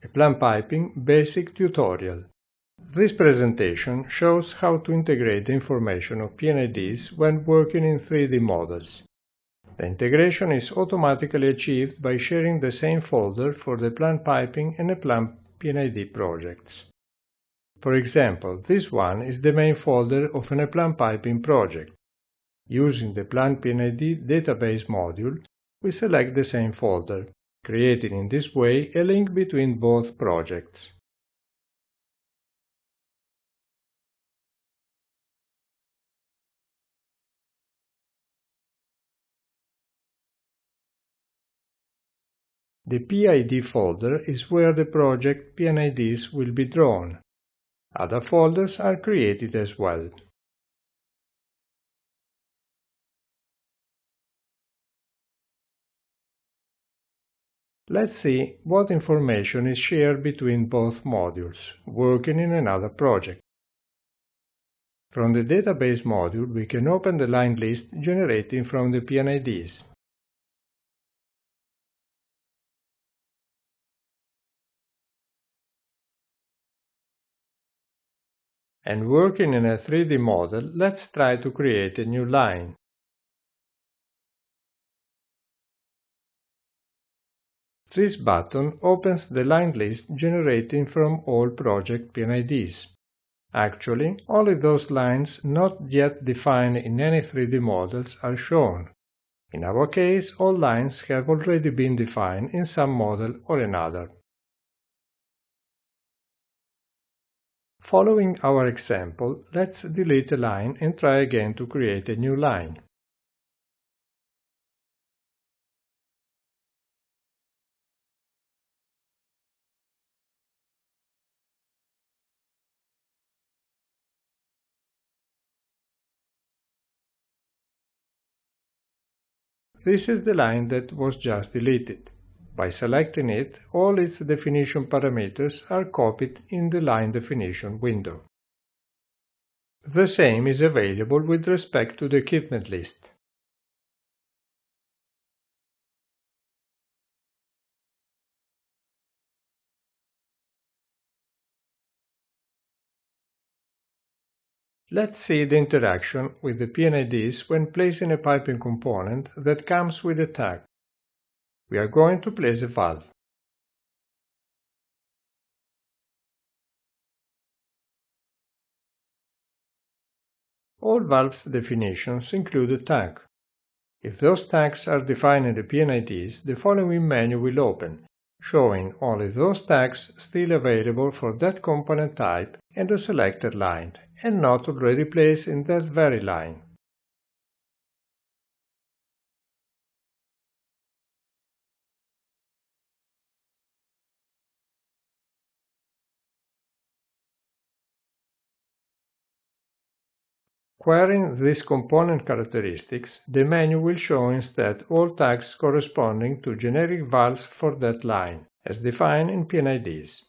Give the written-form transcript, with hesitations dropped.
EPLANT-Piping Basic tutorial. This presentation shows how to integrate the information of P&IDs when working in 3D models. The integration is automatically achieved by sharing the same folder for the EPLANT-Piping and EPLANT-P&ID projects. For example, this one is the main folder of an EPLANT-Piping project. Using the EPLANT-P&ID database module, we select the same folder, creating in this way a link between both projects. The PID folder is where the project P&IDs will be drawn. Other folders are created as well. Let's see what information is shared between both modules, working in another project. From the database module, we can open the line list generating from the P&IDs. And working in a 3D model, let's try to create a new line. This button opens the line list generating from all project P&IDs. Actually, only those lines not yet defined in any 3D models are shown. In our case, all lines have already been defined in some model or another. Following our example, let's delete a line and try again to create a new line. This is the line that was just deleted. By selecting it, all its definition parameters are copied in the line definition window. The same is available with respect to the equipment list. Let's see the interaction with the P&IDs when placing a piping component that comes with a tag. We are going to place a valve. All valves definitions include a tag. If those tags are defined in the P&IDs, the following menu will open, showing only those tags still available for that component type and the selected line, and not already placed in that very line. Querying these component characteristics, the menu will show instead all tags corresponding to generic valves for that line, as defined in P&IDs.